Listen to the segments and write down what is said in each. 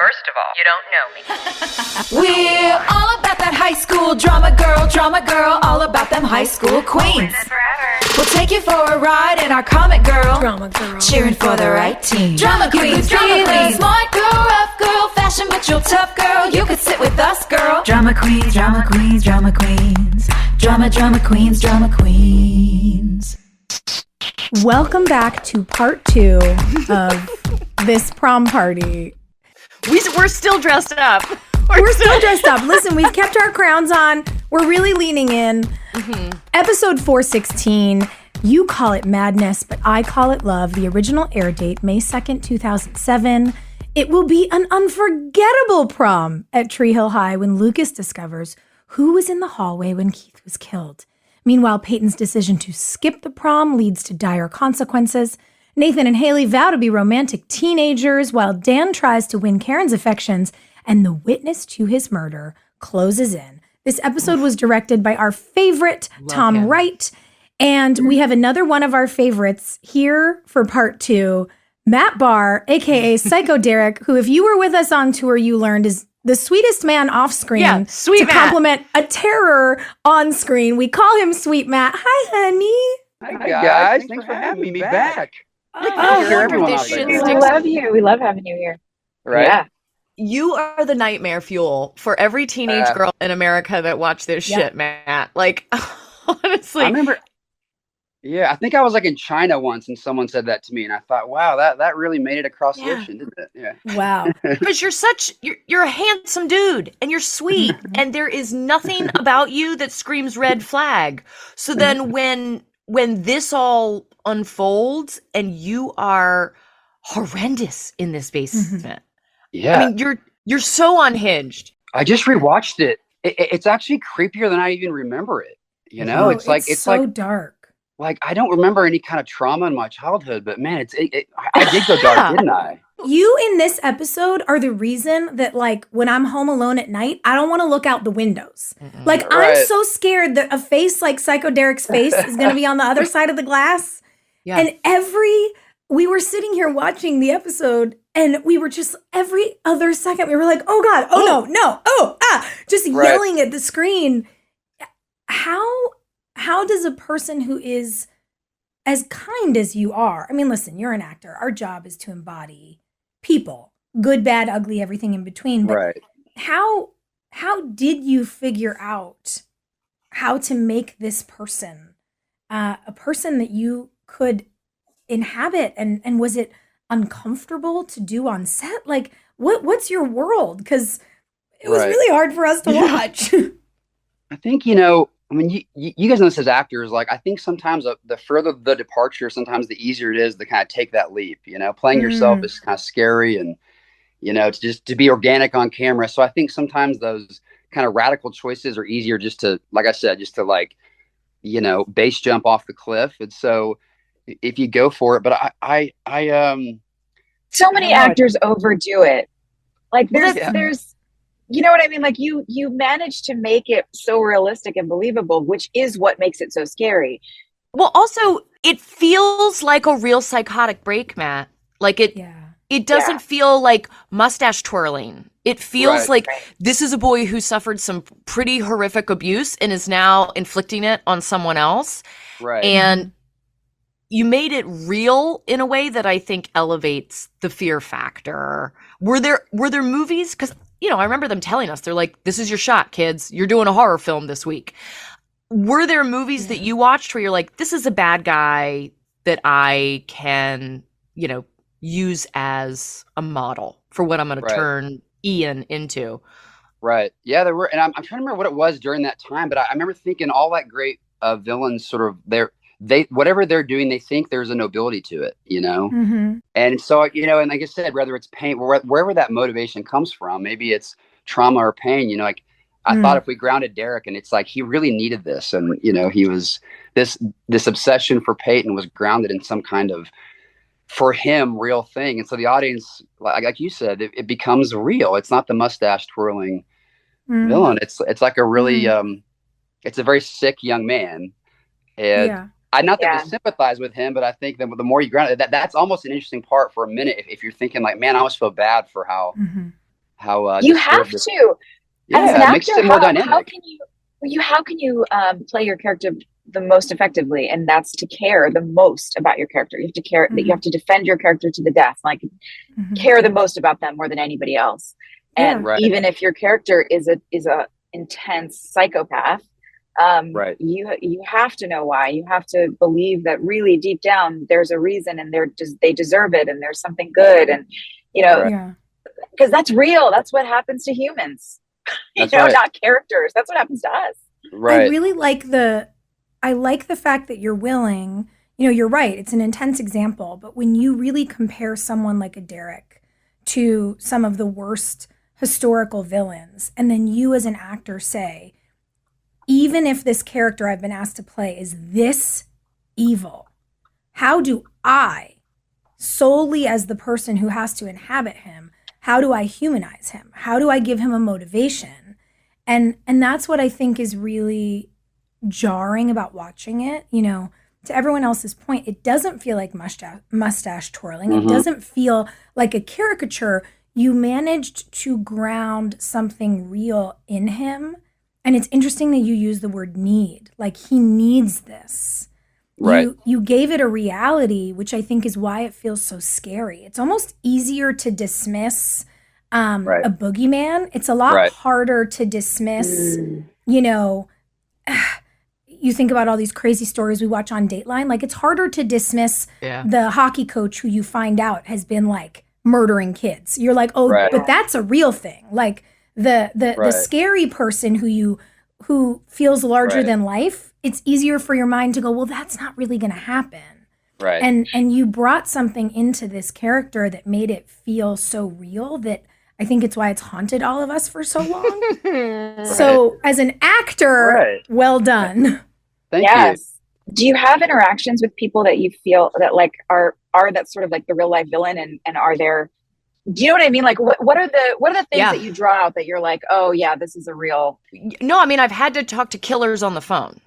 First of all, you don't know me. We're all about that high school drama girl, all about them high school queens. We'll take you for a ride in our comic girl, cheering for the right team. Drama queens, smart girl, rough girl, fashion but you're tough girl. You could sit with us, girl. Drama queens, drama queens, drama queens, drama queens, drama queens. Welcome back to part 2 of this prom party. We're still dressed up. We're still dressed up. Listen, we've kept our crowns on. We're really leaning in. Mm-hmm. Episode 416. You call it madness, but I call it love. The original air date, May 2nd, 2007. It will be an unforgettable prom at Tree Hill High when Lucas discovers who was in the hallway when Keith was killed. Meanwhile, Peyton's decision to skip the prom leads to dire consequences. Nathan and Haley vow to be romantic teenagers while Dan tries to win Karen's affections, and the witness to his murder closes in. This episode was directed by our favorite, Tom Wright, and we have another one of our favorites here for part 2, Matt Barr, aka Psycho Derek, who, if you were with us on tour, you learned is the sweetest man off screen. Yeah, sweet to Matt. Compliment a terror on screen. We call him Sweet Matt. Hi, honey. Hi, guys. Thanks for having me back. We love you. We love having you here. Right? Yeah. You are the nightmare fuel for every teenage girl in America that watched this shit, Matt. Like, honestly. I remember, I think I was like in China once and someone said that to me and I thought, wow, that really made it across the ocean, didn't it? Yeah. Wow. Because you're a handsome dude and you're sweet and there is nothing about you that screams red flag. So then when this all unfolds and you are horrendous in this basement. Yeah. I mean, you're so unhinged. I just rewatched it. It's actually creepier than I even remember it. You know, it's so like dark. Like I don't remember any kind of trauma in my childhood, but man, I did go dark, didn't I? You in this episode are the reason that, like, when I'm home alone at night, I don't want to look out the windows. Like, I'm so scared that a face like Psycho Derek's face is going to be on the other side of the glass. Yeah. And we were sitting here watching the episode and we were just every other second, we were like, oh God, oh no, just yelling at the screen. How does a person who is as kind as you are, I mean, listen, you're an actor. Our job is to embody people, good, bad, ugly, everything in between. But how did you figure out how to make this person a person that you could inhabit? And was it uncomfortable to do on set? Like, what's your world? Because it was really hard for us to watch. I think, I mean, you guys know this as actors. Like, I think sometimes the further the departure, sometimes the easier it is to kind of take that leap. Playing yourself is kind of scary, and it's just to be organic on camera. So I think sometimes those kind of radical choices are easier, just to, like I said, just to base jump off the cliff. And so if you go for it, but I so many actors overdo it. Like there's. You know what I mean? Like you managed to make it so realistic and believable, which is what makes it so scary. Well, also, it feels like a real psychotic break, Matt. Like it doesn't feel like mustache twirling. It feels like this is a boy who suffered some pretty horrific abuse and is now inflicting it on someone else. Right. And you made it real in a way that I think elevates the fear factor. Were there movies? Because I remember them telling us, they're like, this is your shot, kids. You're doing a horror film this week. Were there movies that you watched where you're like, this is a bad guy that I can, use as a model for what I'm going to turn Ian into? Right. Yeah, there were. And I'm trying to remember what it was during that time, but I remember thinking all that great villains sort of, they whatever they're doing, they think there's a nobility to it, And so, and like I said, whether it's pain, wherever that motivation comes from, maybe it's trauma or pain, like I thought if we grounded Derek, and it's like, he really needed this. And, he was this obsession for Peyton was grounded in some kind of, for him, real thing. And so the audience, like you said, it becomes real. It's not the mustache twirling villain. It's like a really, it's a very sick young man. And not that we sympathize with him, but I think that the more you ground it, that's almost an interesting part for a minute. If you're thinking like, man, I almost feel bad for how you have disturbed to. Yeah, As an it makes actor, it more how dynamic. can you play your character the most effectively? And that's to care the most about your character. You have to care that you have to defend your character to the death, like care the most about them more than anybody else. And Right. even if your character is a intense psychopath, you have to know why. You have to believe that really deep down there's a reason, and they deserve it, and there's something good, and because that's real. That's what happens to humans. Not characters. That's what happens to us. Right. I really like the fact that you're willing. You're right. It's an intense example, but when you really compare someone like a Derek to some of the worst historical villains, and then you as an actor say, even if this character I've been asked to play is this evil, how do I, solely as the person who has to inhabit him, how do I humanize him? How do I give him a motivation? And that's what I think is really jarring about watching it. To everyone else's point, it doesn't feel like mustache twirling. It doesn't feel like a caricature. You managed to ground something real in him. And it's interesting that you use the word need. Like, he needs this. Right. You gave it a reality, which I think is why it feels so scary. It's almost easier to dismiss a boogeyman. It's a lot harder to dismiss, you think about all these crazy stories we watch on Dateline. Like, it's harder to dismiss the hockey coach who you find out has been like murdering kids. You're like, but that's a real thing. Like the scary person who feels larger than life. It's easier for your mind to go, well, that's not really going to happen. Right. And you brought something into this character that made it feel so real that I think it's why it's haunted all of us for so long. So as an actor, well done. Thank you. Do you have interactions with people that you feel that like are that sort of like the real life villain, and are there, do you know what I mean? Like what are the things that you draw out that you're like, oh yeah, this is a real. No, I mean, I've had to talk to killers on the phone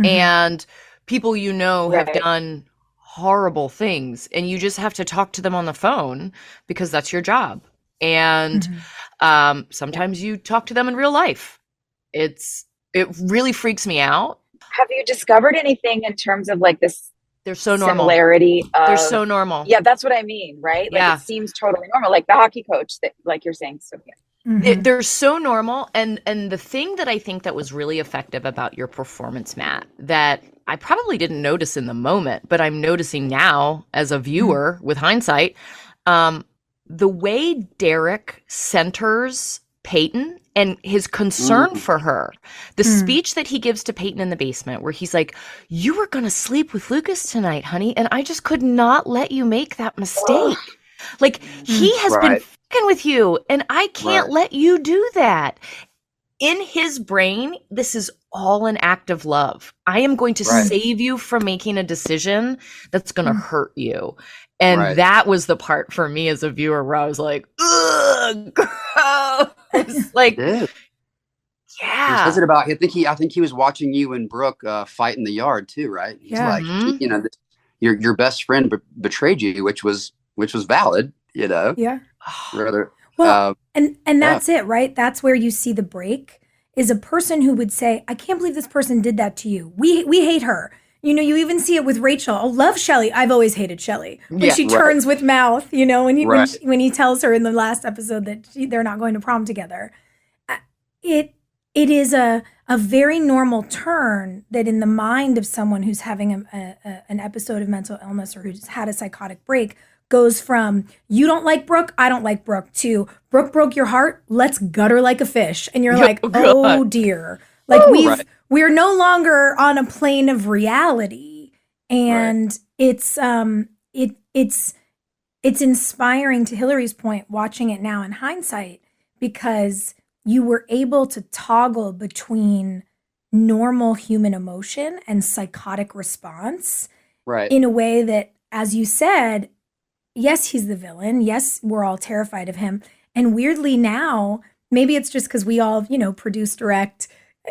and people have done horrible things, and you just have to talk to them on the phone because that's your job. And sometimes you talk to them in real life. It really freaks me out. Have you discovered anything in terms of like this? They're so normal. Similarity. They're so normal. Yeah, that's what I mean, right? Like it seems totally normal. Like the hockey coach that, like you're saying, Sophia. They're so normal. And the thing that I think that was really effective about your performance, Matt, that I probably didn't notice in the moment, but I'm noticing now as a viewer with hindsight, the way Derek centers Peyton and his concern for her. The speech that he gives to Peyton in the basement where he's like, you were going to sleep with Lucas tonight, honey, and I just could not let you make that mistake. Like, he has been fucking with you, and I can't let you do that. In his brain, this is all an act of love. I am going to save you from making a decision that's going to hurt you. And that was the part for me as a viewer where I was like, ugh, gross. Like, yeah. He says it about, I think he was watching you and Brooke fight in the yard too, right? He's like, your best friend betrayed you, which was valid, Yeah. Rather. Well, and that's it, right? That's where you see the break, is a person who would say, I can't believe this person did that to you. We hate her. You even see it with Rachel. I love Shelley. I've always hated Shelley. When she turns with mouth, when he tells her in the last episode that they're not going to prom together. It is a very normal turn that in the mind of someone who's having an episode of mental illness or who's had a psychotic break goes from, you don't like Brooke, I don't like Brooke, to Brooke broke your heart, let's gut her like a fish. And you're like, oh dear. Like we're no longer on a plane of reality. And it's inspiring, to Hilarie's point, watching it now in hindsight, because you were able to toggle between normal human emotion and psychotic response in a way that, as you said, yes, he's the villain. Yes, we're all terrified of him. And weirdly now, maybe it's just because we all, produce, direct.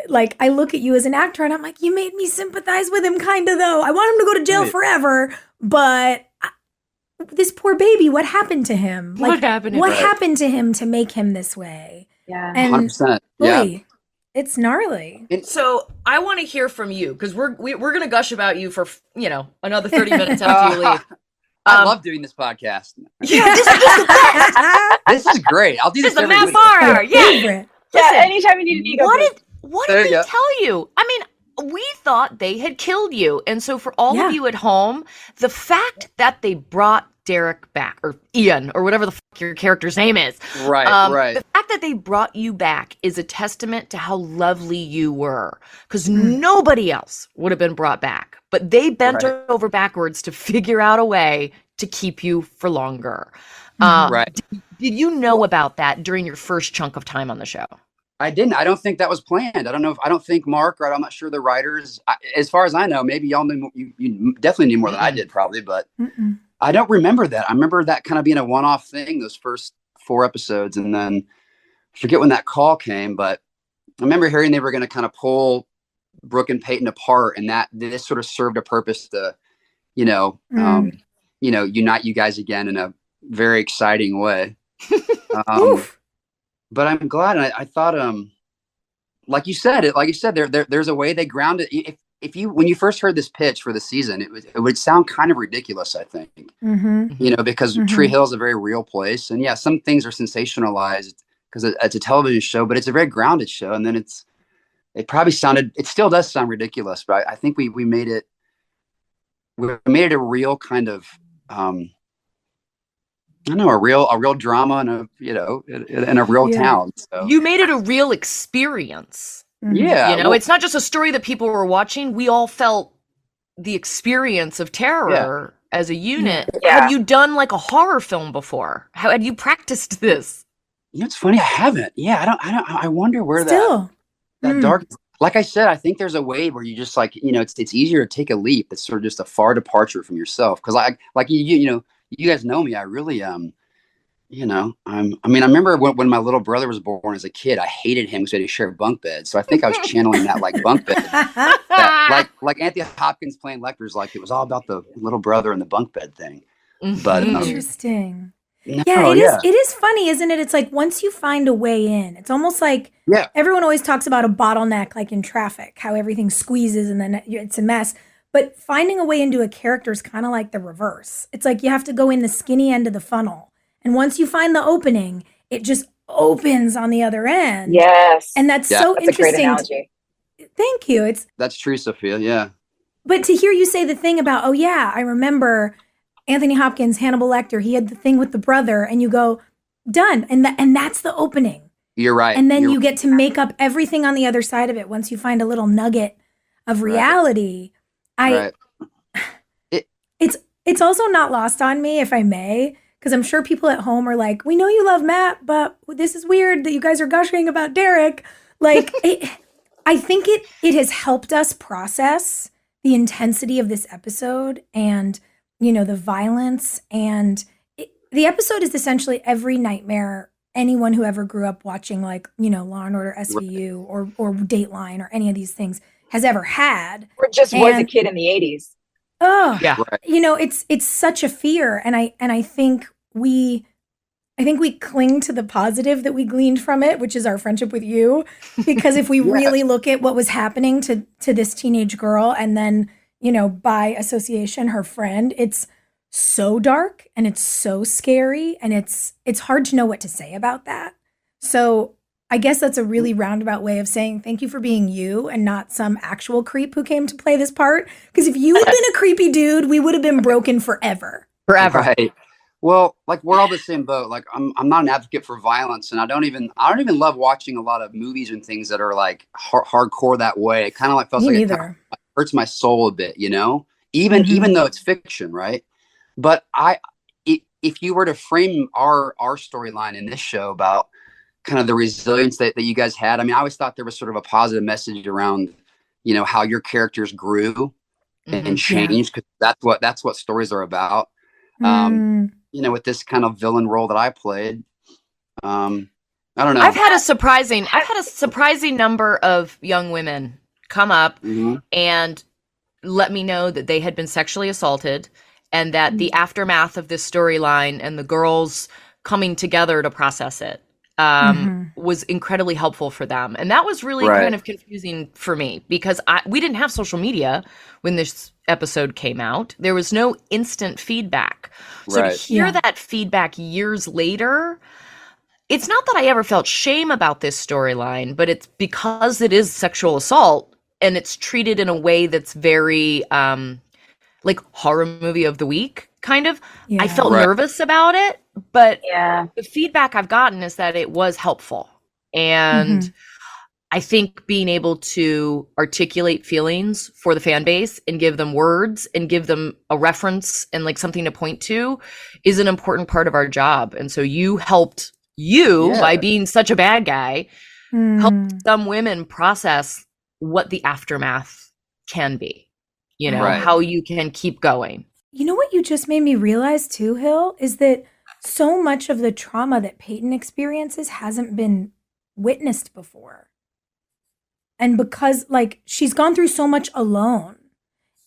Like, I look at you as an actor and I'm like, you made me sympathize with him kind of, though. I want him to go to jail forever, but this poor baby, what happened to him? What happened to What him? happened to him to make him this way? Yeah. And 100%. Yeah. boy, it's gnarly. So I want to hear from you because we're going to gush about you for another 30 minutes after you leave. I love doing this podcast. Yeah, this is just the best. This is great. I'll do This this is the every Matt week. Barr. Yeah. Favorite. Yeah, anytime you need an ego. What There did you they go. tell you? I mean, we thought they had killed you. And so for all Yeah. of you at home, the fact that they brought Derek back, or Ian, or whatever the fuck your character's name is. Right, right. The fact that they brought you back is a testament to how lovely you were. Because nobody else would have been brought back. But they bent Right. over backwards to figure out a way to keep you for longer. Right. Did you know about that during your first chunk of time on the show? I didn't. I don't think that was planned. I don't think Mark, or I'm not sure the writers, as far as I know, maybe y'all knew, you definitely knew more than I did probably, but Mm-mm. I don't remember that. I remember that kind of being a one-off thing, those first 4 episodes. And then I forget when that call came, but I remember hearing they were going to kind of pull Brooke and Peyton apart, and that this sort of served a purpose to, unite you guys again in a very exciting way. But I'm glad. And I thought, like you said, there's a way they ground it. When you first heard this pitch for the season, it would sound kind of ridiculous, I think, because Tree Hill is a very real place. And yeah, some things are sensationalized because it's a television show, but it's a very grounded show. And then it still does sound ridiculous, but I think we made it a real kind of, a real drama in a real town. So. You made it a real experience. Yeah. It's not just a story that people were watching. We all felt the experience of terror as a unit. Yeah. Have you done like a horror film before? How had you practiced this? It's funny. I haven't. Yeah. I wonder where Still. that dark, like I said, I think there's a way where you just it's easier to take a leap. It's sort of just a far departure from yourself. Cause you guys know me. I really, I remember when my little brother was born as a kid, I hated him because we had to share bunk beds. So I think I was channeling that like bunk bed, like Anthony Hopkins playing Lecter's, like it was all about the little brother and the bunk bed thing. But Interesting. It is funny, isn't it? It's like once you find a way in, it's almost like everyone always talks about a bottleneck, like in traffic, how everything squeezes and then it's a mess. But finding a way into a character is kind of like the reverse. It's like you have to go in the skinny end of the funnel. And once you find the opening, it just opens on the other end. Yes. And that's so That's interesting. a great analogy. Thank you. that's true, Sophia. Yeah. But to hear you say the thing about, I remember Anthony Hopkins, Hannibal Lecter, he had the thing with the brother, and you go, done. And that's the opening. You're right. And then you get to make up everything on the other side of it once you find a little nugget of reality. It's also not lost on me, if I may, because I'm sure people at home are like, we know you love Matt, but this is weird that you guys are gushing about Derek. Like, I think it has helped us process the intensity of this episode and, the violence. And the episode is essentially every nightmare anyone who ever grew up watching, like, Law and Order SVU or Dateline or any of these things has ever had. Or just was a kid in the 80s. Oh, yeah. It's such a fear. And I think we cling to the positive that we gleaned from it, which is our friendship with you. Because if we really look at what was happening to this teenage girl and then, by association, her friend, it's so dark and it's so scary and it's hard to know what to say about that. So I guess that's a really roundabout way of saying thank you for being you and not some actual creep who came to play this part. Because if you had been a creepy dude, we would have been broken forever. Forever. Right. Well, like we're all the same boat. Like I'm not an advocate for violence, and I don't even love watching a lot of movies and things that are like hardcore that way. It kind of like feels like it kinda hurts my soul a bit, even though it's fiction, right? But if you were to frame our storyline in this show about kind of the resilience that you guys had, I always thought there was sort of a positive message around, how your characters grew and changed, because that's what stories are about. With this kind of villain role that I played, I don't know. I've had a surprising number of young women come up and let me know that they had been sexually assaulted and that the aftermath of this storyline and the girls coming together to process it was incredibly helpful for them. And that was really kind of confusing for me because we didn't have social media when this episode came out. There was no instant feedback. So to hear that feedback years later, it's not that I ever felt shame about this storyline, but it's because it is sexual assault and it's treated in a way that's very like horror movie of the week kind of. I felt nervous about it, but the feedback I've gotten is that it was helpful. And I think being able to articulate feelings for the fan base and give them words and give them a reference and like something to point to is an important part of our job. And so you helped by being such a bad guy, help some women process what the aftermath can be, you know, how you can keep going. You know what you just made me realize too, Hill, is that so much of the trauma that Peyton experiences hasn't been witnessed before. And because like she's gone through so much alone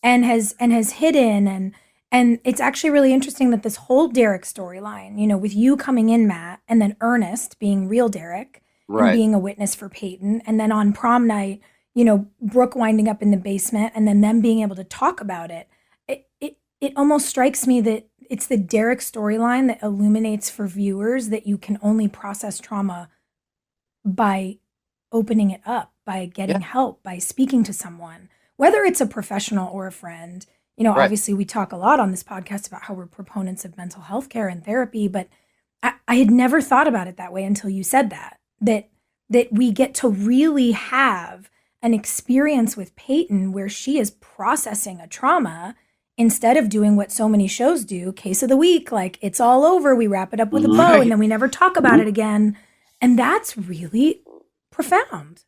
and has hidden and it's actually really interesting that this whole Derek storyline, you know, with you coming in, Matt, and then Ernest being real Derek and being a witness for Peyton. And then on prom night, you know, Brooke winding up in the basement and then them being able to talk about it. It almost strikes me that it's the Derek storyline that illuminates for viewers that you can only process trauma by opening it up, by getting help, by speaking to someone, whether it's a professional or a friend. You know, obviously we talk a lot on this podcast about how we're proponents of mental health care and therapy, but I had never thought about it that way until you said that we get to really have an experience with Peyton where she is processing a trauma instead of doing what so many shows do, case of the week, like it's all over, we wrap it up with a bow and then we never talk about it again. And that's really profound.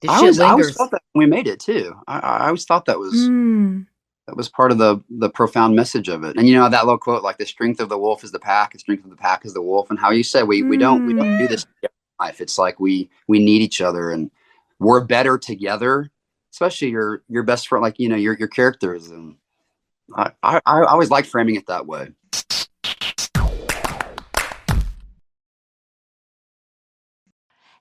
I always thought that when we made it too. I always thought that was part of the profound message of it. And you know, that little quote, like the strength of the wolf is the pack, the strength of the pack is the wolf. And how you said we don't do this in life. It's like we need each other and we're better together, especially your best friend, like, you know, your characters. And I always like framing it that way.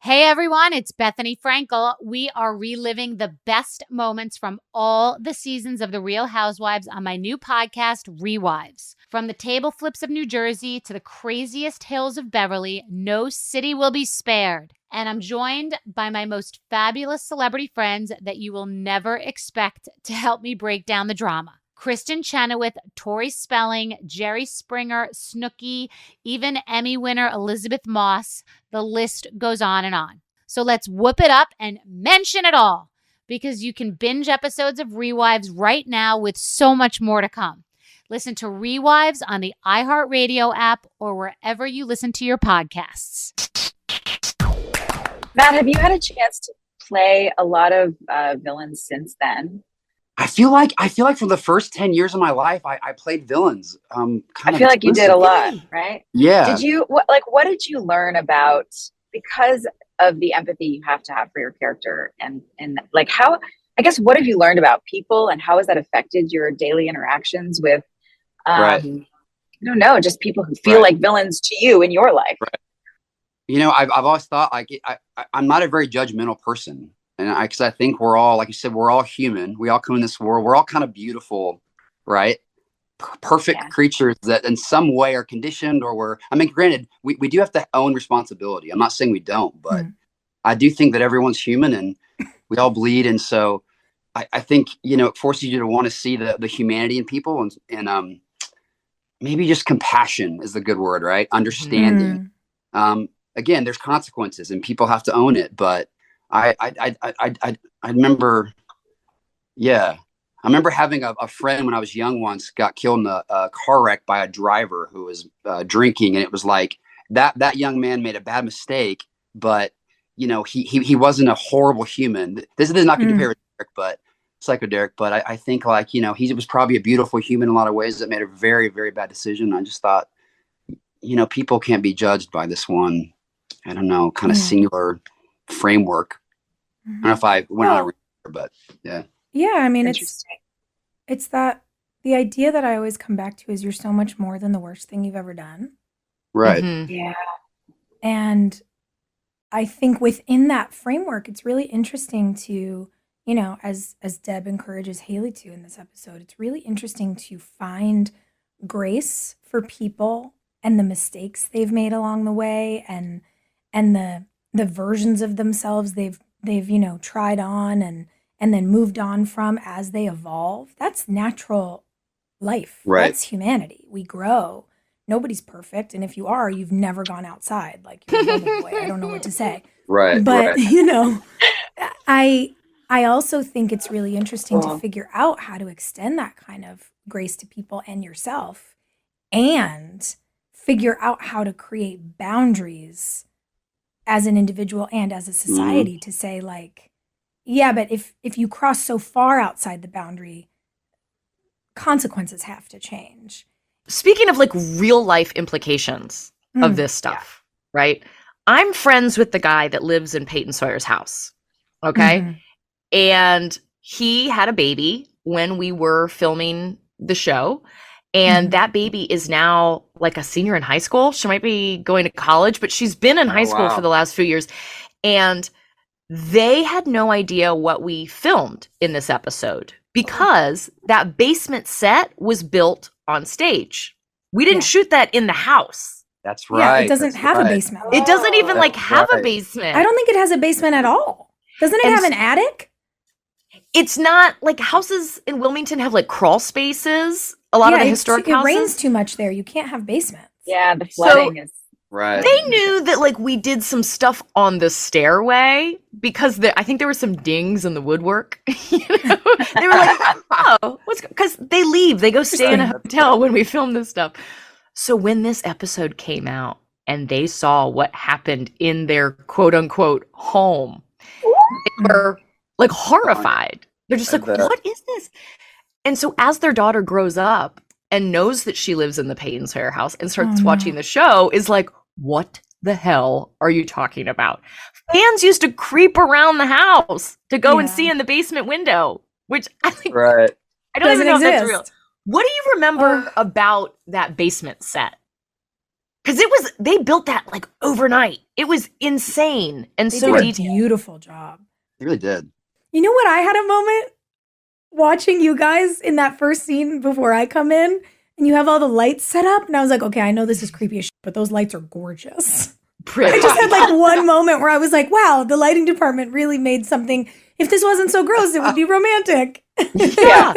Hey everyone, it's Bethany Frankel. We are reliving the best moments from all the seasons of The Real Housewives on my new podcast, Rewives. From the table flips of New Jersey to the craziest hills of Beverly, no city will be spared. And I'm joined by my most fabulous celebrity friends that you will never expect to help me break down the drama. Kristen Chenoweth, Tori Spelling, Jerry Springer, Snooki, even Emmy winner Elizabeth Moss. The list goes on and on. So let's whoop it up and mention it all, because you can binge episodes of Rewives right now with so much more to come. Listen to Rewives on the iHeartRadio app or wherever you listen to your podcasts. Matt, have you had a chance to play a lot of villains since then? I feel like for the first 10 years of my life, I played villains. I feel like you did a lot, right? Yeah. Did you, what did you learn about, because of the empathy you have to have for your character and like how, I guess, what have you learned about people and how has that affected your daily interactions with, I don't know, just people who feel like villains to you in your life? Right. You know, I've always thought like, I'm not a very judgmental person. And because I think we're all, like you said, we're all human. We all come in this world. We're all kind of beautiful, right? Perfect creatures that in some way are conditioned or granted, we do have to own responsibility. I'm not saying we don't, but I do think that everyone's human and we all bleed. And so I think, you know, it forces you to want to see the humanity in people and maybe just compassion is the good word, right? Understanding. Again, there's consequences and people have to own it, but I remember, I remember having a friend when I was young once got killed in a car wreck by a driver who was drinking. And it was like that young man made a bad mistake, but you know, he wasn't a horrible human. This is not going to compare with Derek, but Psycho Derek. But I think like, you know, he was probably a beautiful human in a lot of ways that made a very, very bad decision. I just thought, you know, people can't be judged by this one, I don't know, kind of singular framework. I don't know if I went on a but yeah. Yeah, I mean, it's that the idea that I always come back to is you're so much more than the worst thing you've ever done. Right. Yeah. And I think within that framework, it's really interesting to, you know, as Deb encourages Haley to in this episode, it's really interesting to find grace for people and the mistakes they've made along the way, and the versions of themselves they've you know tried on and then moved on from as they evolve. That's natural life. Right. That's humanity. We grow. Nobody's perfect, and if you are, you've never gone outside. Like you're a bubble boy. I don't know what to say. Right. But right. you know, I also think it's really interesting to figure out how to extend that kind of grace to people and yourself, and figure out how to create boundaries as an individual and as a society to say like, yeah, but if you cross so far outside the boundary, consequences have to change. Speaking of like real life implications of this stuff, right? I'm friends with the guy that lives in Peyton Sawyer's house. Okay. And he had a baby when we were filming the show. And that baby is now like a senior in high school. She might be going to college, but she's been in high school for the last few years. And they had no idea what we filmed in this episode because that basement set was built on stage. We didn't shoot that in the house. That's right. Yeah, it doesn't have a basement. It doesn't even like have a basement. I don't think it has a basement at all. Doesn't it have an attic? It's not like houses in Wilmington have like crawl spaces. A lot of the historic houses. It rains too much there. You can't have basements. Yeah, the flooding is right. They knew that like we did some stuff on the stairway because I think there were some dings in the woodwork. You know? They were like, oh, because they leave. They go stay in a hotel when we film this stuff. So when this episode came out and they saw what happened in their quote unquote home, they were like horrified. They're just like, what is this? And so as their daughter grows up and knows that she lives in the Peyton Sawyer house and starts watching the show, is like, what the hell are you talking about? Fans used to creep around the house to go and see in the basement window, which I think, I don't even know if that's real. What do you remember about that basement set? Because they built that like overnight. It was insane and They so did a detailed. beautiful job. They really did. You know what? I had a moment watching you guys in that first scene before I come in, and you have all the lights set up, and I was like, okay, I know this is creepy as shit, but those lights are gorgeous. I just had like one moment where I was like, wow, the lighting department really made something. If this wasn't so gross, it would be romantic. Yeah.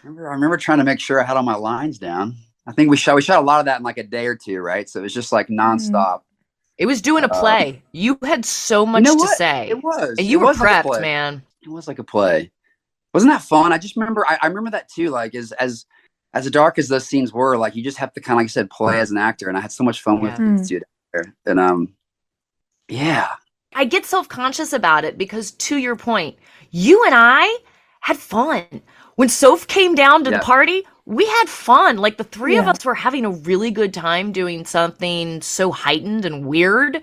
I remember trying to make sure I had all my lines down. I think we shot a lot of that in like a day or two, right? So it was just like nonstop. It was doing a play. You had so much to say. It was. And you It were was like a prepped, play. man. It was like a play. Wasn't that fun? I just remember, I remember that too. Like as dark as those scenes were, like you just have to kind of, like you said, play as an actor. And I had so much fun with it there. And I get self-conscious about it because to your point, you and I had fun. When Soph came down to the party, we had fun. Like the three of us were having a really good time doing something so heightened and weird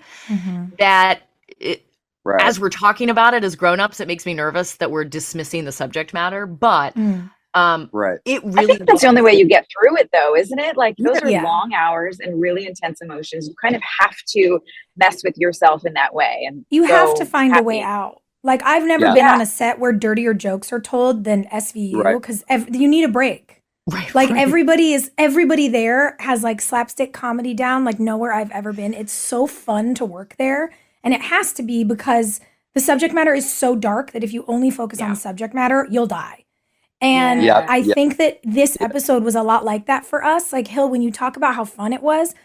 that as we're talking about it as grown-ups, it makes me nervous that we're dismissing the subject matter. But it really I think that's the only way you get through it, though, isn't it? Like those are long hours and really intense emotions. You kind of have to mess with yourself in that way, and you have to find a way out. Like I've never been on a set where dirtier jokes are told than SVU because you need a break. Like everybody there has like slapstick comedy down like nowhere I've ever been. It's so fun to work there, and it has to be because the subject matter is so dark that if you only focus on the subject matter, you'll die. And I think that this episode was a lot like that for us. Like Hill, when you talk about how fun it was,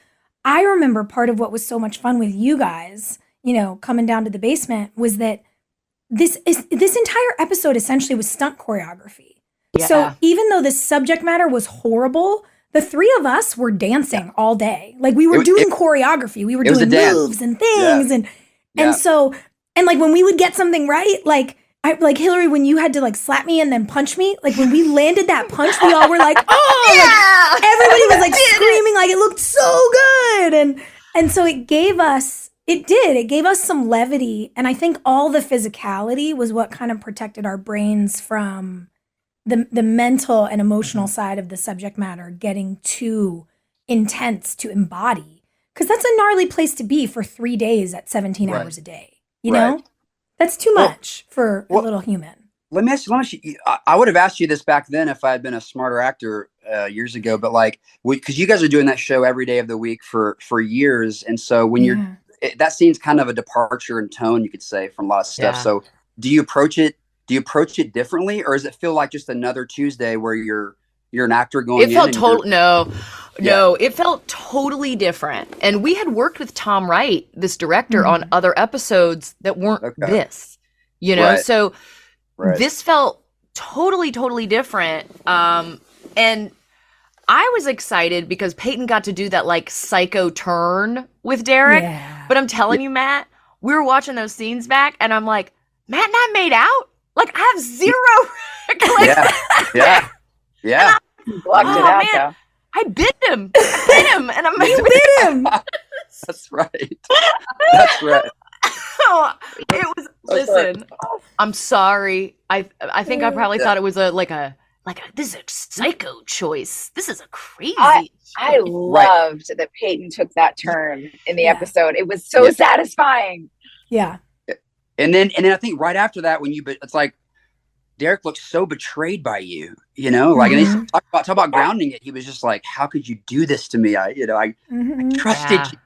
I remember part of what was so much fun with you guys, you know, coming down to the basement was that this entire episode essentially was stunt choreography. Yeah. So even though the subject matter was horrible, the three of us were dancing all day. Like we were doing choreography. We were doing moves and things. And so, and like when we would get something right, like Hilarie, when you had to like slap me and then punch me, like when we landed that punch, we all were like, oh, like, everybody was like screaming, like it looked so good. And so it gave us some levity. And I think all the physicality was what kind of protected our brains from the mental and emotional side of the subject matter getting too intense to embody. Because that's a gnarly place to be for 3 days at 17 hours a day. You know? That's too much for a little human. Let me ask you, I would have asked you this back then if I had been a smarter actor years ago, but like, because you guys are doing that show every day of the week for years. And so when that seems kind of a departure in tone, you could say, from a lot of stuff. Yeah. So do you approach it differently, or does it feel like just another Tuesday where you're an actor going It felt no, it felt totally different. And we had worked with Tom Wright, this director, on other episodes that weren't this, you know? Right. So this felt totally different. And I was excited because Peyton got to do that like psycho turn with Derek. Yeah. But I'm telling you, Matt, we were watching those scenes back and I'm like, Matt and I made out? Like, I have zero recollection. Yeah. Blocked it out, though. I bit him. And I'm like, you bit him. That's right. That's right. It was. Listen, I'm sorry. I think I probably thought it was like a this is a psycho choice. This is a crazy. I loved that Peyton took that turn in the episode. It was so satisfying. Yeah. And then I think right after that, it's like Derek looks so betrayed by you, you know, like, and he's talk about grounding it. He was just like, how could you do this to me? I trusted you.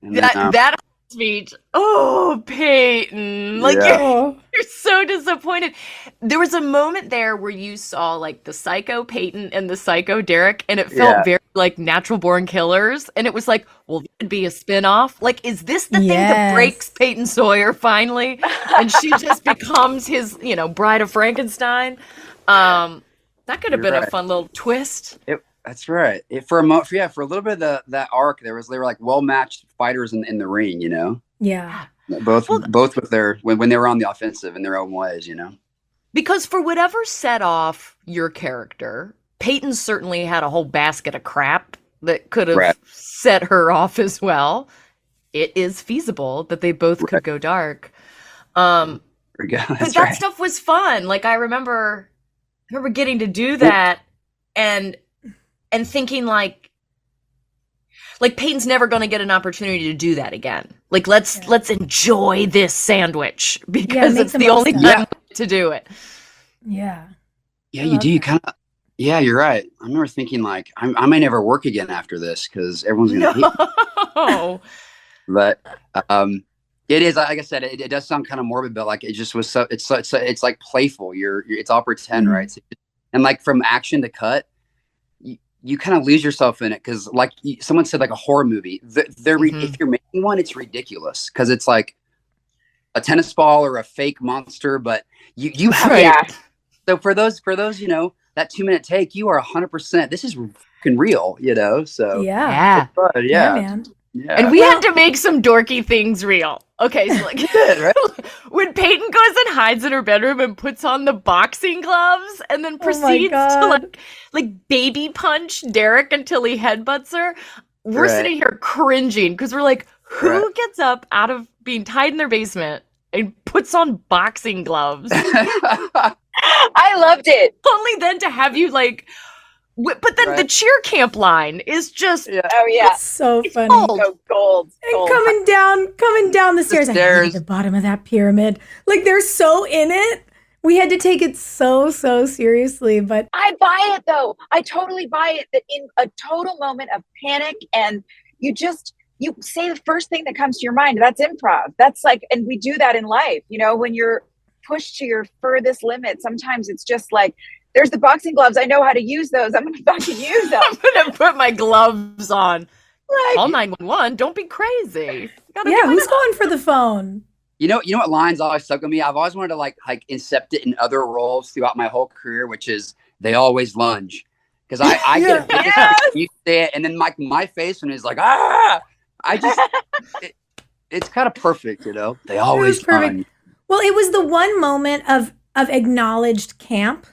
And that speech. Oh, Peyton, like you're so disappointed. There was a moment there where you saw like the psycho Peyton and the psycho Derek, and it felt very like Natural Born Killers. And it was like, well, that'd be a spinoff. Like, is this the thing that breaks Peyton Sawyer finally? And she just becomes his, Bride of Frankenstein. That could have been a fun little twist. That's right. For a little bit of that arc, they were like well-matched fighters in the ring, you know? Yeah. Both with when they were on the offensive in their own ways, you know? Because for whatever set off your character, Peyton certainly had a whole basket of crap that could have set her off as well. It is feasible that they both could go dark. But that stuff was fun. Like, I remember getting to do that and thinking like Peyton's never going to get an opportunity to do that again. Like, let's enjoy this sandwich because it's the only time to do it. Yeah. Yeah, you do. You kind of. Yeah, you're right. I remember thinking like, I may never work again after this because everyone's going to hate me. But it is, like I said, it does sound kind of morbid, but like it just was so. It's like playful. It's all pretend, right? So, and like from action to cut. You kind of lose yourself in it because, like someone said, like a horror movie. If you're making one, it's ridiculous because it's like a tennis ball or a fake monster. But you have So for those, that 2-minute take, you are 100%. This is fucking real, So yeah, man. Yeah. And we had to make some dorky things real. Okay, so like when Peyton goes and hides in her bedroom and puts on the boxing gloves and then proceeds to like baby punch Derek until he headbutts her, we're sitting here cringing because we're like, who gets up out of being tied in their basement and puts on boxing gloves? I loved it. Only then to have you like. But then the cheer camp line is just it's so funny. So gold. And coming down the stairs. I hate the bottom of that pyramid. Like, they're so in it. We had to take it so seriously, but I buy it though. I totally buy it that in a total moment of panic and you say the first thing that comes to your mind. That's improv. That's like, and we do that in life, when you're pushed to your furthest limit. Sometimes it's just like, there's the boxing gloves. I know how to use those. I'm going to fucking use them. I'm going to put my gloves on. Call 911. Don't be crazy. Who's going for the phone? You know what lines always stuck with me? I've always wanted to like incept it in other roles throughout my whole career, which is they always lunge. Because I you say it, and then my face when it's like, it's kind of perfect, They always lunge. Well, it was the one moment of acknowledged camp.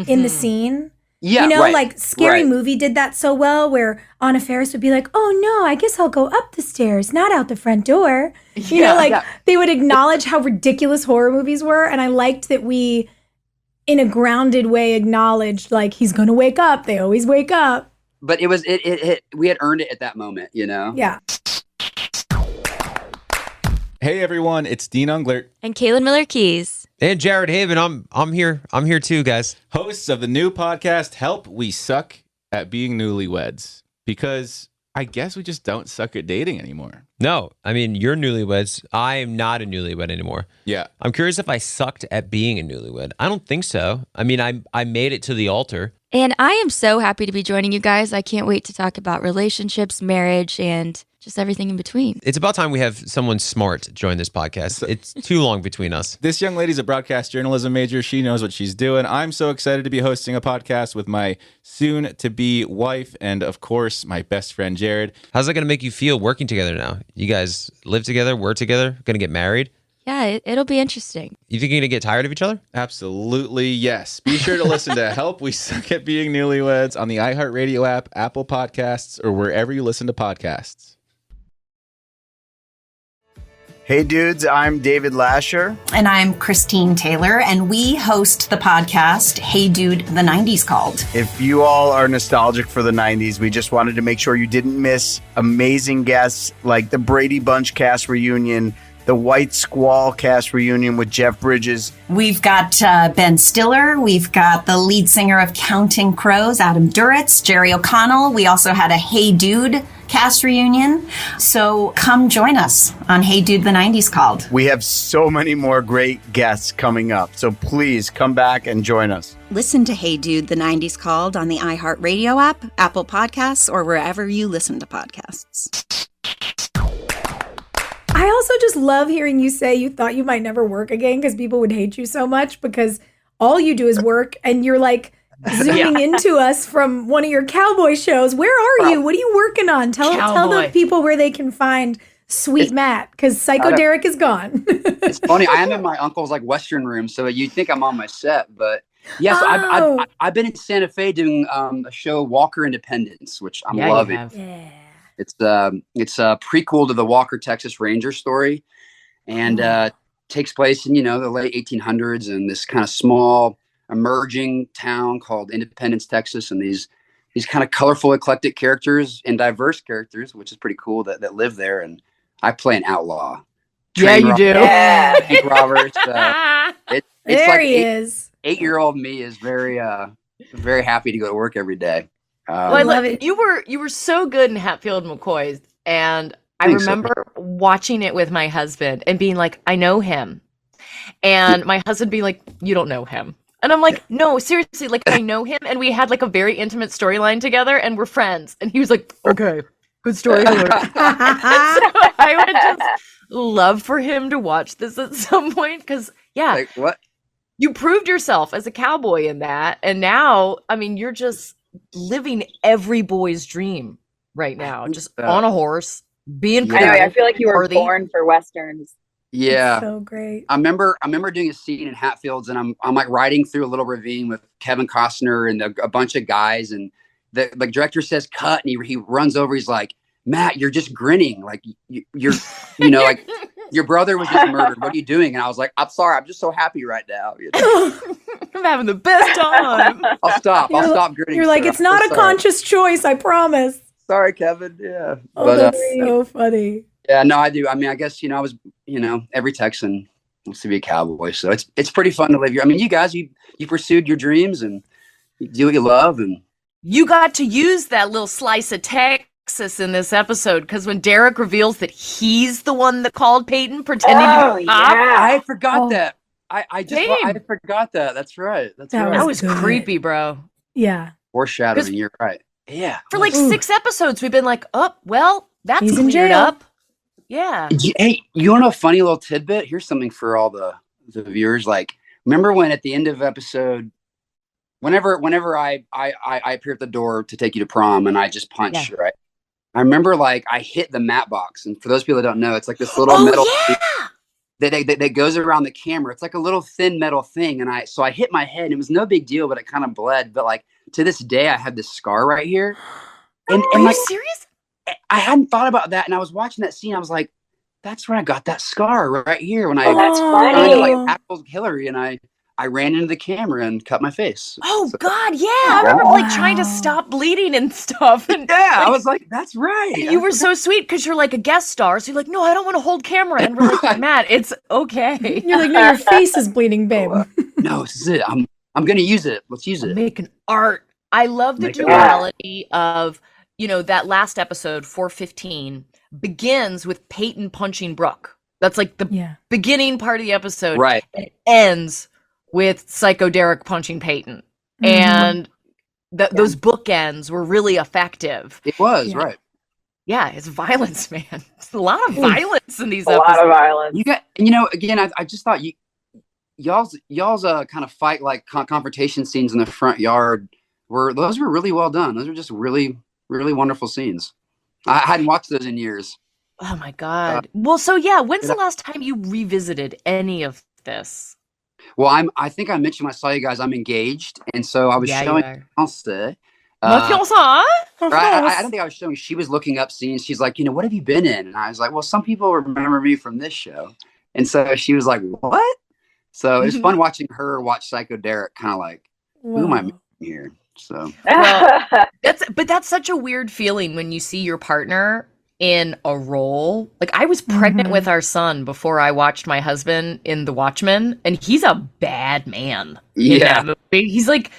In the scene. Yeah, like Scary Movie did that so well where Anna Faris would be like, oh no, I guess I'll go up the stairs, not out the front door. They would acknowledge how ridiculous horror movies were. And I liked that we in a grounded way acknowledged, like, he's going to wake up. They always wake up. But it was, we had earned it at that moment, you know? Yeah. Hey everyone, it's Dean Unglert. And Kaylin Miller-Keys. And Jared Haven. I'm here. I'm here too, guys. Hosts of the new podcast, Help We Suck at Being Newlyweds. Because I guess we just don't suck at dating anymore. No, I mean, you're newlyweds. I am not a newlywed anymore. Yeah. I'm curious if I sucked at being a newlywed. I don't think so. I mean, I made it to the altar. And I am so happy to be joining you guys. I can't wait to talk about relationships, marriage, and just everything in between. It's about time we have someone smart join this podcast. It's too long between us. This young lady's a broadcast journalism major. She knows what she's doing. I'm so excited to be hosting a podcast with my soon-to-be wife and, of course, my best friend, Jared. How's that going to make you feel working together now? You guys live together, work together, going to get married? Yeah, it'll be interesting. You think you're going to get tired of each other? Absolutely, yes. Be sure to listen to Help We Suck at Being Newlyweds on the iHeartRadio app, Apple Podcasts, or wherever you listen to podcasts. Hey dudes, I'm David Lasher. And I'm Christine Taylor, and we host the podcast, Hey Dude, the 90s Called. If you all are nostalgic for the 90s, we just wanted to make sure you didn't miss amazing guests like the Brady Bunch cast reunion, the White Squall cast reunion with Jeff Bridges. We've got Ben Stiller. We've got the lead singer of Counting Crows, Adam Duritz, Jerry O'Connell. We also had a Hey Dude cast reunion. So come join us on Hey Dude, the 90s Called. We have so many more great guests coming up. So please come back and join us. Listen to Hey Dude, the 90s Called on the iHeartRadio app, Apple Podcasts, or wherever you listen to podcasts. I also just love hearing you say you thought you might never work again because people would hate you so much because all you do is work and you're like zooming into us from one of your cowboy shows. Where are you? What are you working on? Tell the people where they can find Sweet Matt because Psycho Derek is gone. It's funny. I am in my uncle's like Western room, so you'd think I'm on my set, but yes, I've been in Santa Fe doing a show, Walker Independence, which I'm loving. Yeah. It's a prequel to the Walker Texas Ranger story, and takes place in the late 1800s in this kind of small emerging town called Independence, Texas, and these kind of colorful, eclectic characters and diverse characters, which is pretty cool that live there. And I play an outlaw. Yeah, you do. Hank Roberts. It's there like he is. 8-year-old me is very happy to go to work every day. Well, I love it. You were so good in Hatfield McCoy's, and I remember watching it with my husband and being like, I know him. And my husband being like, you don't know him. And I'm like, no, seriously, like I know him. And we had like a very intimate storyline together and we're friends. And he was like, okay, good story. So I would just love for him to watch this at some point. Cause like what? You proved yourself as a cowboy in that. And now, I mean, you're just living every boy's dream right now. Just on a horse, being I feel like you were born for Westerns. Yeah. So great. I remember doing a scene in Hatfields and I'm like riding through a little ravine with Kevin Costner and a bunch of guys. And the director says, cut. And he runs over. He's like, Matt, you're just grinning. Like you're, like your brother was just murdered. What are you doing? And I was like, I'm sorry. I'm just so happy right now. I'm having the best time. I'll stop grinning. You're like, it's not a conscious choice. I promise. Sorry, Kevin. Yeah. Oh, that's so funny. Yeah, no, I do. I mean, I guess, I was, every Texan wants to be a cowboy. So it's pretty fun to live here. I mean, you guys, you pursued your dreams and you do what you love. And you got to use that little slice of Texas in this episode because when Derek reveals that he's the one that called Peyton pretending to be I forgot that. I forgot that. That's right. That was creepy, bro. Yeah. Foreshadowing. You're right. Yeah. For like 6 episodes, we've been like, oh, well, that's He's in cleared jail. up. Yeah. Hey, you want to know a funny little tidbit? Here's something for all the viewers. Like, remember when at the end of episode, whenever I appear at the door to take you to prom and I just punch, right? I remember like I hit the mat box. And for those people that don't know, it's like this little metal that goes around the camera. It's like a little thin metal thing. And I hit my head and it was no big deal, but it kind of bled. But like to this day, I have this scar right here. And Are like, you serious? I hadn't thought about that, and I was watching that scene. I was like, "That's where I got that scar right here." When that's funny. I like tackled Hilarie, and I I ran into the camera and cut my face. Oh God, yeah. I remember like trying to stop bleeding and stuff. And yeah, I was like, that's right. You were so sweet because you're like a guest star. So you're like, no, I don't want to hold camera. And we're like, Matt, it's okay. You're like, no, your face is bleeding, babe. No, this is it. I'm gonna use it. Let's use it. Making art. I love the duality of, you know, that last episode, 415, begins with Peyton punching Brooke. That's like the beginning part of the episode. Right. And it ends with Psycho Derek punching Peyton. And those bookends were really effective. It was, right. Yeah, it's violence, man. It's a lot of violence in these episodes. A lot of violence. You know, again, I just thought y'all's kind of fight like confrontation scenes in the front yard were really well done. Those were just really, really wonderful scenes. I hadn't watched those in years. Oh my God. Well, so yeah, when's the last time you revisited any of this? Well, I think I mentioned when I saw you guys, I'm engaged. And so I was showing fiancé. My fiancé? I don't think I was showing. She was looking up scenes. She's like, you know, what have you been in? And I was like, well, some people remember me from this show. And so she was like, what? So it was fun watching her watch Psycho Derek, kind of like, who am I meeting here? So well, that's such a weird feeling when you see your partner in a role. Like I was pregnant with our son before I watched my husband in The Watchmen, and he's a bad man in that movie. He's like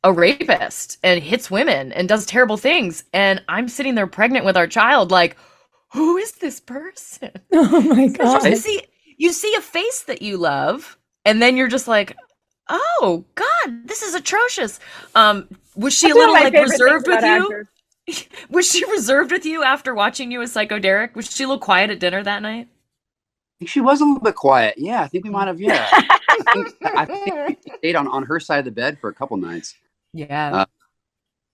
a rapist and hits women and does terrible things. And I'm sitting there pregnant with our child, like, who is this person? Oh my God. You see a face that you love, and then you're just like, oh God, this is atrocious. Was she a little like reserved with you? Was she reserved with you after watching you as Psycho Derek? Was she a little quiet at dinner that night? I think she was a little bit quiet. Yeah, I think we might have. Yeah, I think we stayed on her side of the bed for a couple nights. Yeah,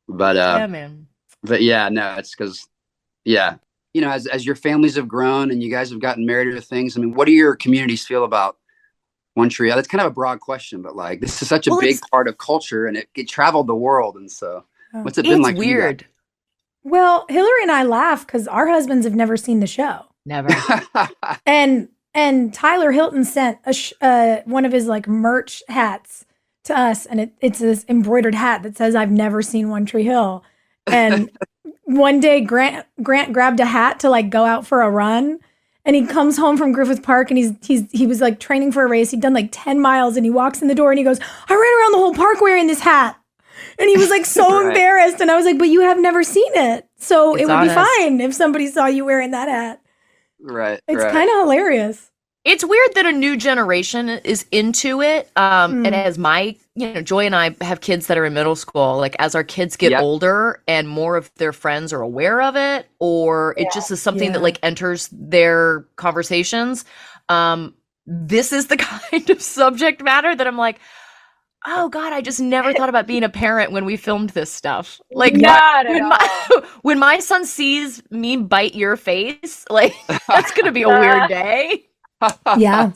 yeah, man. But yeah, no, it's because you know, as your families have grown and you guys have gotten married or things. I mean, what do your communities feel about One Tree? That's kind of a broad question, but like this is such a big part of culture, and it traveled the world. And so, what's it been like? It's weird. Well, Hilarie and I laugh because our husbands have never seen the show. Never. and Tyler Hilton sent one of his like merch hats to us, and it's this embroidered hat that says "I've never seen One Tree Hill." And one day, Grant grabbed a hat to like go out for a run, and he comes home from Griffith Park, and he was like training for a race. He'd done like 10 miles, and he walks in the door, and he goes, "I ran around the whole park wearing this hat." And he was like so embarrassed. And I was like, but you have never seen it. So it would be fine if somebody saw you wearing that hat. Right. It's kind of hilarious. It's weird that a new generation is into it. And as Joy and I have kids that are in middle school, like as our kids get older and more of their friends are aware of it, or it just is something that like enters their conversations. This is the kind of subject matter that I'm like, oh God, I just never thought about being a parent when we filmed this stuff. Like when my son sees me bite your face, like that's gonna be a weird day. Yeah.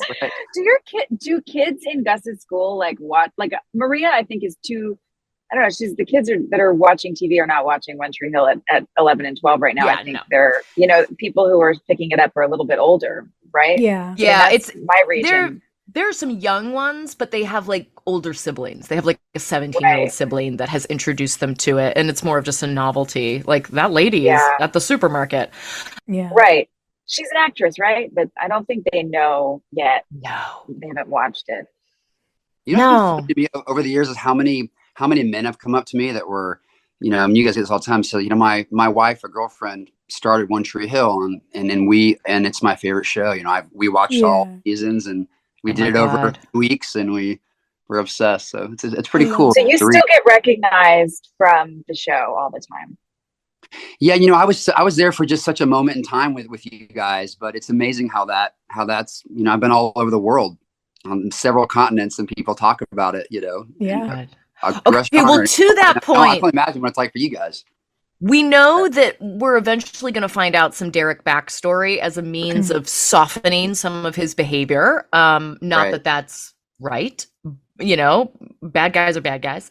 Do kids in Gus's school like watch? Like Maria, I think is too. I don't know. The kids that are watching TV are not watching One Tree Hill at 11 and 12 right now. I think they're people who are picking it up are a little bit older, right? Yeah. Yeah, it's my region. There are some young ones, but they have like older siblings. They have like a 17-year-old sibling that has introduced them to it. And it's more of just a novelty. Like that lady is at the supermarket. Yeah. Right. She's an actress, right? But I don't think they know yet. No. They haven't watched it. You know, what's funny to me over the years is how many men have come up to me that were, you guys get this all the time. So, my wife or girlfriend started One Tree Hill and it's my favorite show. We watched all seasons and we did it over 2 weeks and we were obsessed. So it's pretty cool. So you still get recognized from the show all the time. Yeah. I was there for just such a moment in time with you guys, but it's amazing how that's, I've been all over the world on several continents and people talk about it, Yeah. Okay. Well, to that point, I can imagine what it's like for you guys. We know that we're eventually going to find out some Derek backstory as a means of softening some of his behavior. Not that that's right. Bad guys are bad guys.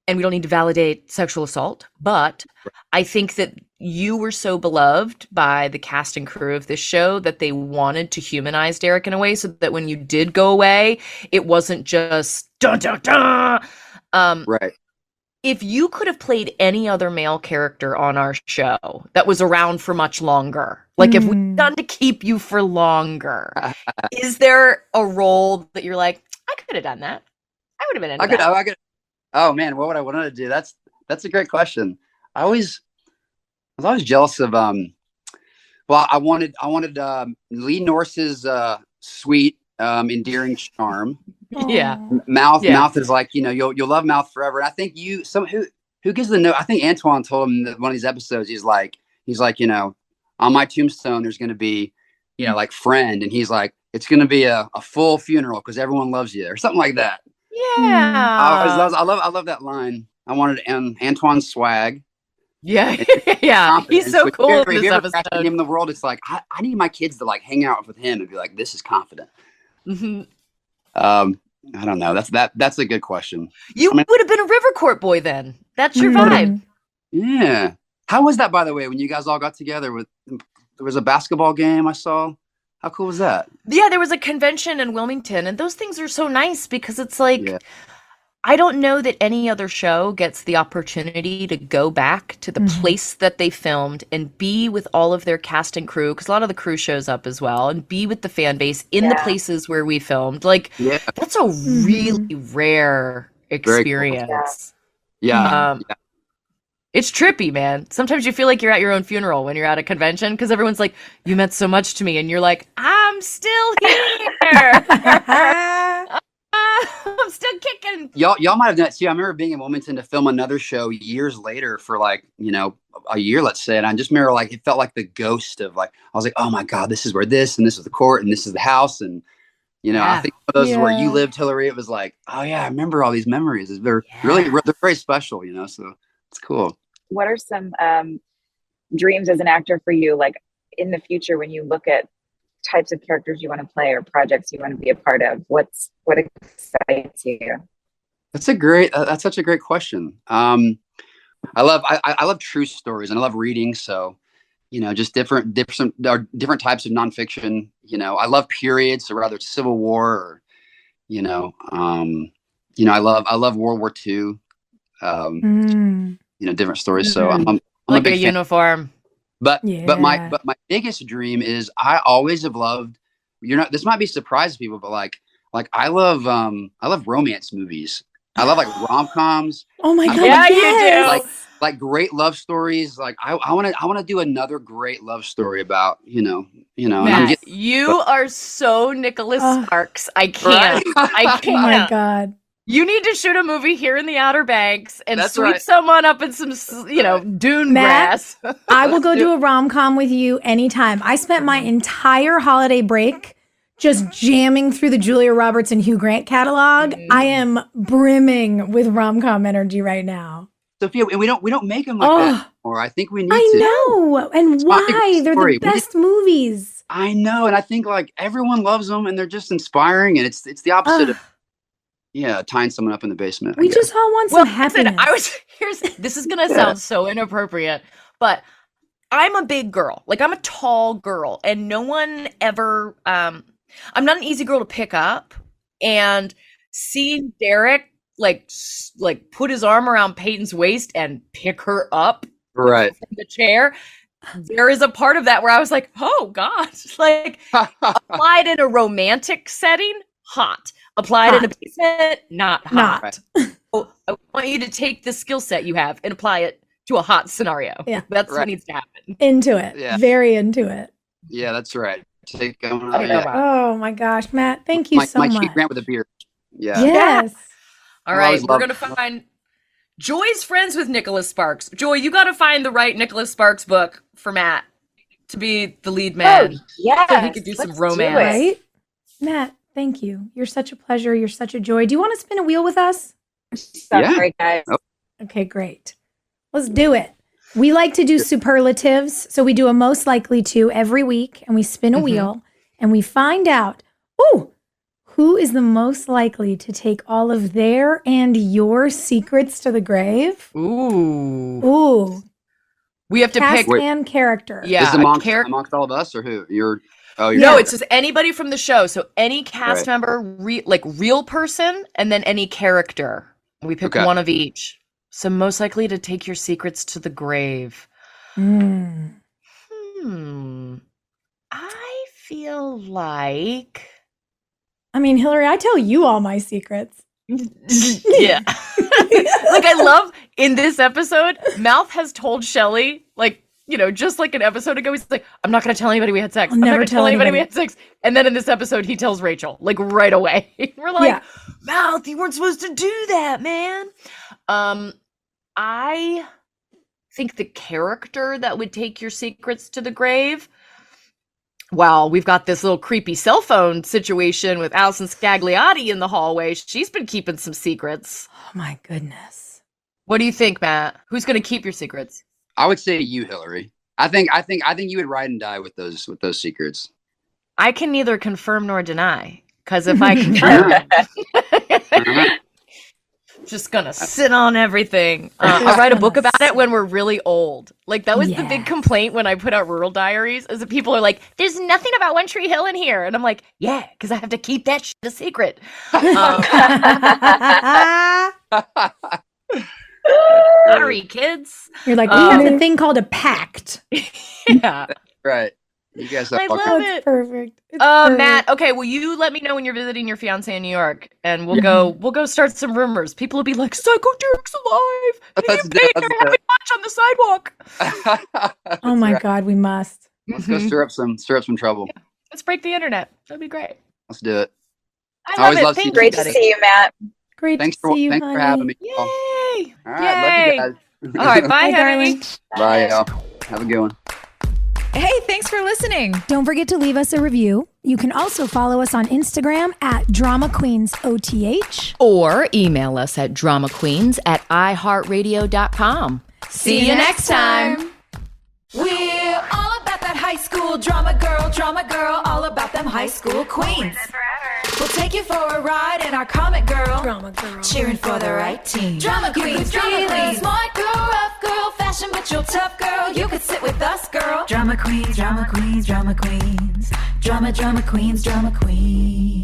and we don't need to validate sexual assault, but I think that you were so beloved by the cast and crew of this show that they wanted to humanize Derek in a way so that when you did go away, it wasn't just dun dun dun. Right. If you could have played any other male character on our show that was around for much longer, like if we'd done to keep you for longer, is there a role that you're like, I could have done that? I would have been into that. I could. Oh man, what would I want to do? That's a great question. I was always jealous of well, I wanted Lee Norse's sweet, endearing charm. Yeah. Mouth is like, you'll love Mouth forever. And I think who gives the note? I think Antoine told him that one of these episodes, he's like, on my tombstone, there's going to be, like friend. And he's like, it's going to be a full funeral because everyone loves you or something like that. Yeah. I love that line. I wanted Antoine's swag. Yeah. Yeah. He's so cool in this episode. Him in the world, it's like, I need my kids to like hang out with him and be like, this is confident. Mm-hmm. I don't know. That's a good question. You would have been a River Court boy then. That's your vibe. Yeah. How was that, by the way, when you guys all got together? There was a basketball game I saw. How cool was that? Yeah, there was a convention in Wilmington, and those things are so nice because it's like, I don't know that any other show gets the opportunity to go back to the place that they filmed and be with all of their cast and crew, because a lot of the crew shows up as well, and be with the fan base in the places where we filmed. Like, that's a really rare experience. Cool. Yeah. It's trippy, man. Sometimes you feel like you're at your own funeral when you're at a convention because everyone's like, you meant so much to me. And you're like, I'm still here. I'm still kicking. Y'all might have done it too. I remember being in Wilmington to film another show years later for like, a year, let's say. And I just remember like, it felt like the ghost of like, I was like, oh my God, this is where this, and this is the court, and this is the house. And, I think those where you lived, Hilarie, it was like, oh yeah, I remember all these memories. They're they're very special, so it's cool. What are some dreams as an actor for you, like in the future when you look at types of characters you want to play or projects you want to be a part of? What excites you? That's such a great question. I love true stories and I love reading. So, just different types of nonfiction. I love periods, so rather Civil War or, I love World War II. Different stories. So I'm like a big a uniform. But my biggest dream is I always have loved. This might be a surprise to people, but like I love romance movies. I love like rom-coms. Oh my God! Yeah, you do. Like great love stories. Like I want to do another great love story about Matt, you are so Nicholas Sparks. I can't. I can't. Oh my God! You need to shoot a movie here in the Outer Banks and sweep someone up in some, dune grass. I will go do a rom-com with you anytime. I spent my entire holiday break just jamming through the Julia Roberts and Hugh Grant catalog. I am brimming with rom-com energy right now. Sophia, and we don't make them like that anymore. I think we need to. I know. And why? They're the best movies. I know. And I think like everyone loves them and they're just inspiring. And it's the opposite of tying someone up in the basement. We just all want some happiness. This is gonna sound so inappropriate, but I'm a big girl. Like I'm a tall girl, and no one ever. I'm not an easy girl to pick up. And seeing Derek like put his arm around Peyton's waist and pick her up from the chair. There is a part of that where I was like, oh God, like applied in a romantic setting, hot. Applied in a basement, not hot. So I want you to take the skill set you have and apply it to a hot scenario. Yeah. That's what needs to happen. Into it. Yeah. Very into it. Yeah, that's right. Oh my gosh, Matt, thank you so much. My cheap Grant with a beard. Yeah. Yes. All right, we're going to find... Joy's friends with Nicholas Sparks. Joy, you got to find the right Nicholas Sparks book for Matt to be the lead man. Oh, yes. So he could do some romance. Right? Matt, thank you. You're such a pleasure. You're such a joy. Do you want to spin a wheel with us? Sorry, guys. Okay, great. Let's do it. We like to do superlatives. So we do a most likely to every week, and we spin a wheel, and we find out, Who is the most likely to take all of their and your secrets to the grave? Ooh. We have to Cast pick and character. Yeah, Is it amongst all of us or who? You're no, it's just anybody from the show. So any cast member, real person, and then any character. We pick one of each. So most likely to take your secrets to the grave. I feel like... I mean, Hilarie, I tell you all my secrets. Yeah. Like, I love in this episode, Mouth has told Shelley, like, you know, just like an episode ago, he's like, I'm not going to tell anybody we had sex. I'll never tell anybody we had sex. And then in this episode, he tells Rachel, like, right away. We're like, Mouth, you weren't supposed to do that, man. I think the character that would take your secrets to the grave, well, we've got this little creepy cell phone situation with Allison Scagliotti in the hallway. She's been keeping some secrets. Oh my goodness. What do you think, Matt? Who's going to keep your secrets? I would say you, Hilarie. I think you would ride and die with those secrets. I can neither confirm nor deny, because if I confirm, just gonna sit on everything. I'll write a book about it when we're really old. Like, that was the big complaint when I put out Rural Diaries, is that people are like, "There's nothing about One Tree Hill in here," and I'm like, "Yeah, because I have to keep that shit a secret." Sorry, kids. You're like, we have a thing called a pact. Yeah. Right. You guys I love it. Perfect. Matt, okay, well, you let me know when you're visiting your fiance in New York, and we'll go start some rumors. People will be like, Psycho Derek's alive. That's They're having lunch on the sidewalk. Oh my God, we must. Let's go stir up some trouble. Yeah. Let's break the internet. That'd be great. Let's do it. I always love it. Great to see you, Matt. Great to see you, Thanks for having me. Yay! All right, love you guys. All right, bye, darling. Bye, y'all. Have a good one. Hey, thanks for listening. Don't forget to leave us a review. You can also follow us on Instagram at DramaQueensOTH. Or email us at dramaqueens@iHeartRadio.com. See you next time. We're all about that high school drama girl, all about them high school queens. We'll take you for a ride in our comic girl, cheering for the right team. Drama queens, smart girl, rough girl, fashion but you're tough girl. You could sit with us, girl. Drama queens, drama queens, drama queens, drama queens, drama queens.